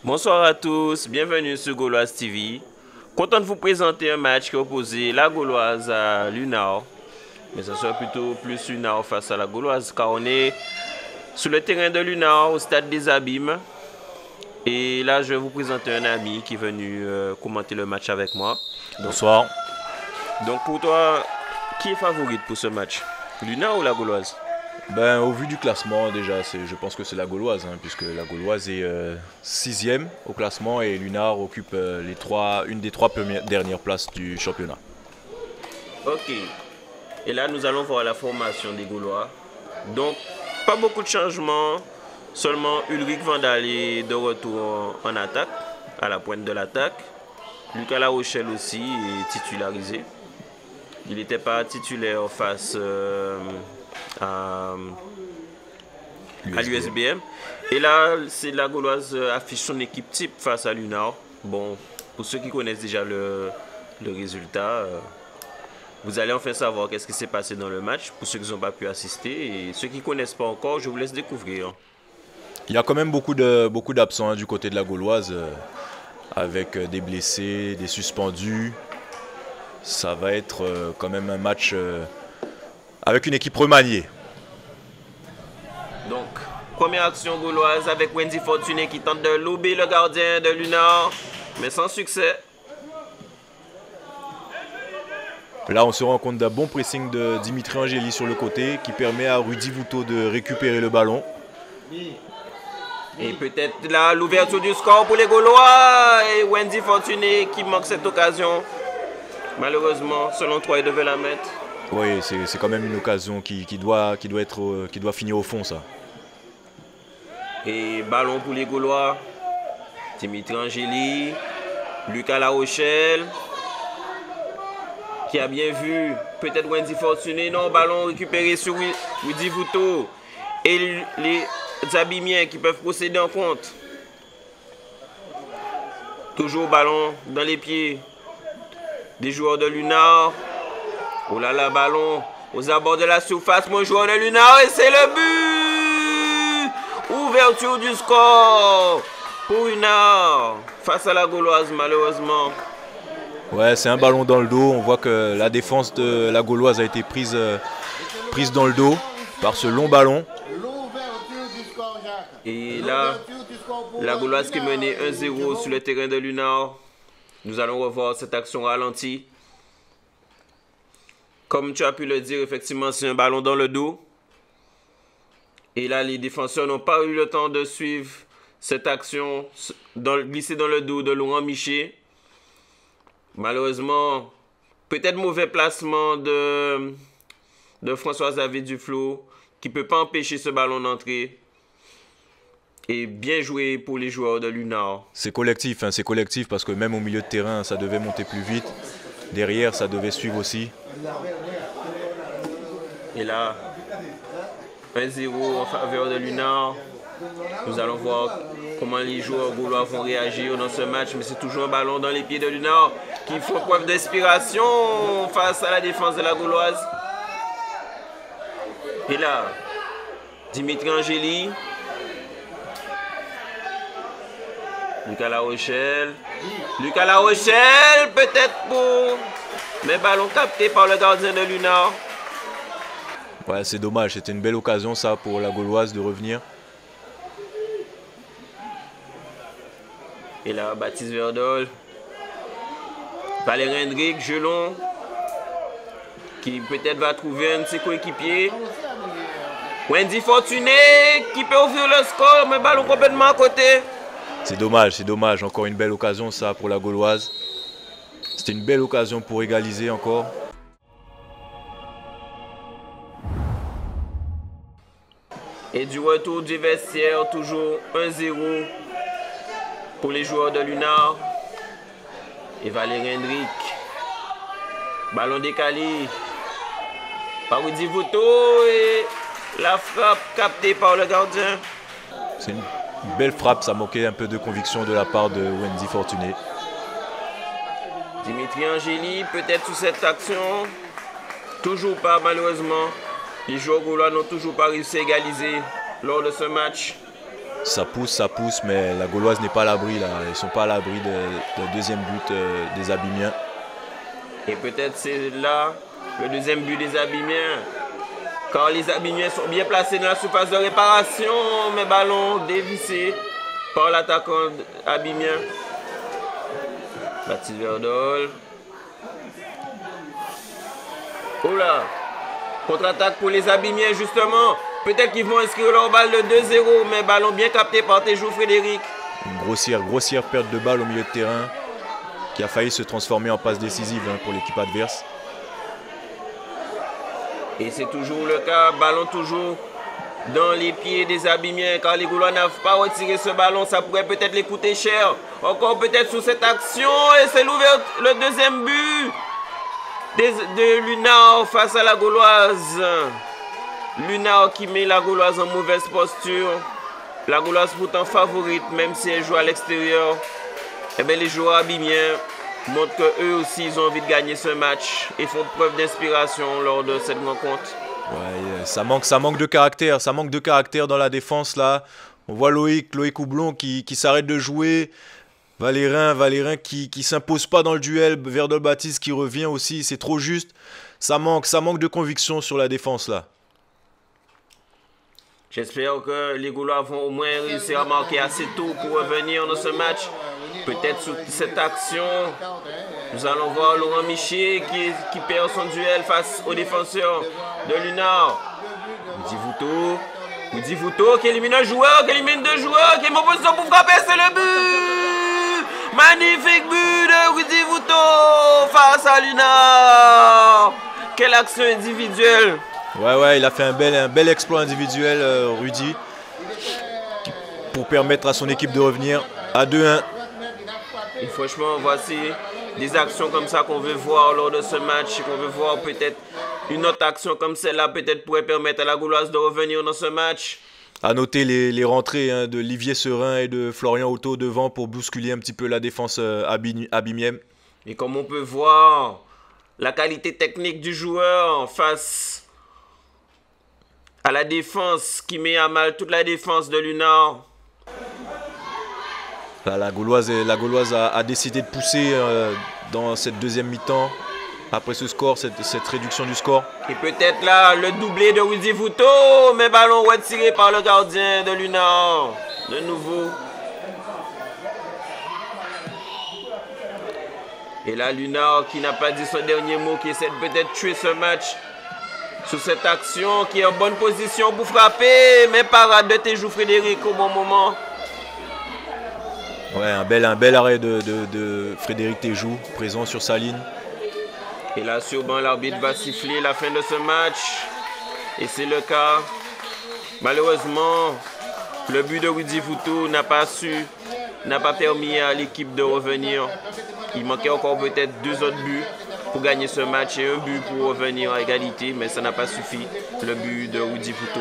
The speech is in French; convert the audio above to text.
Bonsoir à tous, bienvenue sur Gauloise TV. Content de vous présenter un match qui oppose la Gauloise à l'UNAR. Mais ça sera plutôt plus l'UNAR face à la Gauloise car on est sur le terrain de l'UNAR au stade des Abîmes. Et là, je vais vous présenter un ami qui est venu commenter le match avec moi. Bonsoir. Donc pour toi, qui est favorite pour ce match? L'UNAR ou la Gauloise? Au vu du classement, déjà, je pense que c'est la Gauloise, puisque la Gauloise est 6e au classement et l'UNAR occupe une des trois dernières places du championnat. Ok. Et là, nous allons voir la formation des Gaulois. Donc, pas beaucoup de changements. Seulement Ulrich Vandal est de retour en attaque, à la pointe de l'attaque. Lucas Larochelle aussi est titularisé. Il n'était pas titulaire face à l'USBM. Et là, c'est la Gauloise affiche son équipe type face à l'UNAR. Bon, pour ceux qui connaissent déjà le résultat, vous allez enfin savoir qu'est-ce qui s'est passé dans le match. Pour ceux qui n'ont pas pu assister et ceux qui ne connaissent pas encore, je vous laisse découvrir. Il y a quand même beaucoup d'absents du côté de la Gauloise, avec des blessés, des suspendus. Ça va être quand même un match avec une équipe remaniée. Donc, première action gauloise avec Wendy Fortuné qui tente de lober le gardien de l'UNAR, mais sans succès. Là, on se rend compte d'un bon pressing de Dimitri Angeli sur le côté qui permet à Rudy Vouto de récupérer le ballon. Et peut-être là, l'ouverture du score pour les Gaulois et Wendy Fortuné qui manque cette occasion. Malheureusement, selon toi, il devait la mettre. Oui, c'est quand même une occasion qui doit finir au fond, ça. Et ballon pour les Gaulois. Dimitri Angeli, Lucas Larochelle, qui a bien vu. Peut-être Wendy Fortuné. Non, ballon récupéré sur Rudy Vouto. Et les Abimiens qui peuvent procéder en compte. Toujours ballon dans les pieds des joueurs de l'UNAR. Oh là là, ballon aux abords de la surface. Mon joueur de l'UNAR et c'est le but. Ouverture du score pour l'UNAR face à la Gauloise, malheureusement. Ouais, c'est un ballon dans le dos. On voit que la défense de la Gauloise a été prise dans le dos par ce long ballon. Et là, la Gauloise qui menait 1-0 sur le terrain de l'UNAR. Nous allons revoir cette action ralentie. Comme tu as pu le dire, effectivement, c'est un ballon dans le dos. Et là, les défenseurs n'ont pas eu le temps de suivre cette action, glisser dans le dos de Laurent Miché. Malheureusement, peut-être mauvais placement de François-Xavier Duflo, qui ne peut pas empêcher ce ballon d'entrer. Et bien joué pour les joueurs de l'UNAR. C'est collectif parce que même au milieu de terrain, ça devait monter plus vite. Derrière, ça devait suivre aussi. Et là, 1-0 en faveur de l'UNAR. Nous allons voir comment les joueurs gaulois vont réagir dans ce match. Mais c'est toujours un ballon dans les pieds de l'UNAR qui font preuve d'inspiration face à la défense de la Gauloise. Et là, Dimitri Angeli. Lucas Larochelle. Lucas Larochelle, peut-être pour... Mais ballon capté par le gardien de l'UNAR. Ouais, c'est dommage. C'était une belle occasion, ça, pour la Gauloise de revenir. Et là, Baptiste Verdol. Valérie Hendrick, Gelon. Qui peut-être va trouver un de ses coéquipiers. Wendy Fortuné, qui peut ouvrir le score, mais ballon complètement à côté. C'est dommage. Encore une belle occasion, ça, pour la Gauloise. C'était une belle occasion pour égaliser encore. Et du retour du vestiaire, toujours 1-0 pour les joueurs de l'UNAR. Et Valérie Hendrick. Ballon décalé par Rudy Vouto et la frappe captée par le gardien. C'est une belle frappe, ça manquait un peu de conviction de la part de Wendy Fortuné. Dimitri Angeli, peut-être sous cette action. Toujours pas, malheureusement. Les joueurs gaulois n'ont toujours pas réussi à égaliser lors de ce match. Ça pousse, mais la Gauloise n'est pas à l'abri là. Ils ne sont pas à l'abri de deuxième but des Abimiens. Et peut-être c'est là le deuxième but des Abimiens. Quand les Abimiens sont bien placés dans la surface de réparation, mais ballon dévissé par l'attaquant abimien. Baptiste Verdol. Oh là! Contre-attaque pour les Abimiens justement. Peut-être qu'ils vont inscrire leur balle de 2-0, mais ballon bien capté par Téjou Frédéric. Une grossière perte de balle au milieu de terrain qui a failli se transformer en passe décisive pour l'équipe adverse. Et c'est toujours le cas, ballon toujours dans les pieds des Abimiens. Car les Gaulois n'avent pas retiré ce ballon, ça pourrait peut-être les coûter cher. Encore peut-être sous cette action, et c'est le deuxième but de Lunard face à la Gauloise. Lunard qui met la Gauloise en mauvaise posture. La Gauloise pourtant favorite, même si elle joue à l'extérieur. Eh bien, les joueurs abimiens montrent qu'eux aussi, ils ont envie de gagner ce match et font preuve d'inspiration lors de cette rencontre. Ouais, ça manque de caractère. Ça manque de caractère dans la défense là. On voit Loïc Houblon qui s'arrête de jouer. Valérin qui s'impose pas dans le duel. Verdol Baptiste qui revient aussi. C'est trop juste. Ça manque de conviction sur la défense là. J'espère que les Gaulois vont au moins réussir à marquer assez tôt pour revenir dans ce match. Peut-être sous cette action, nous allons voir Laurent Miché qui perd son duel face au défenseur de Lunard. Woody Vouto qui élimine un joueur, qui élimine deux joueurs, qui est en position pour frapper, c'est le but! Magnifique but de Woody Vouto face à Lunard! Quelle action individuelle! Ouais, il a fait un bel exploit individuel, Rudy, pour permettre à son équipe de revenir à 2-1. Et franchement, voici des actions comme ça qu'on veut voir lors de ce match, qu'on veut voir peut-être une autre action comme celle-là, peut-être pourrait permettre à la Gauloise de revenir dans ce match. À noter les rentrées de Livier Serin et de Florian Otto devant pour bousculer un petit peu la défense abimienne. Et comme on peut voir, la qualité technique du joueur face à la défense qui met à mal toute la défense de Lunard. Là, la Gauloise a décidé de pousser dans cette deuxième mi-temps. Après ce score, cette réduction du score. Et peut-être là, le doublé de Woody Vouto, mais ballon retiré par le gardien de Lunard. De nouveau. Et là, Lunard qui n'a pas dit son dernier mot, qui essaie de peut-être tuer ce match. Sur cette action, qui est en bonne position pour frapper, mais parade de Téjou Frédéric au bon moment. Ouais, un bel arrêt de Frédéric Téjou, présent sur sa ligne. Et là, sûrement, l'arbitre va siffler la fin de ce match. Et c'est le cas. Malheureusement, le but de Woody Vouto n'a pas permis à l'équipe de revenir. Il manquait encore peut-être 2 autres buts pour gagner ce match et un but pour revenir à égalité, mais ça n'a pas suffi, le but de Woody Vouto.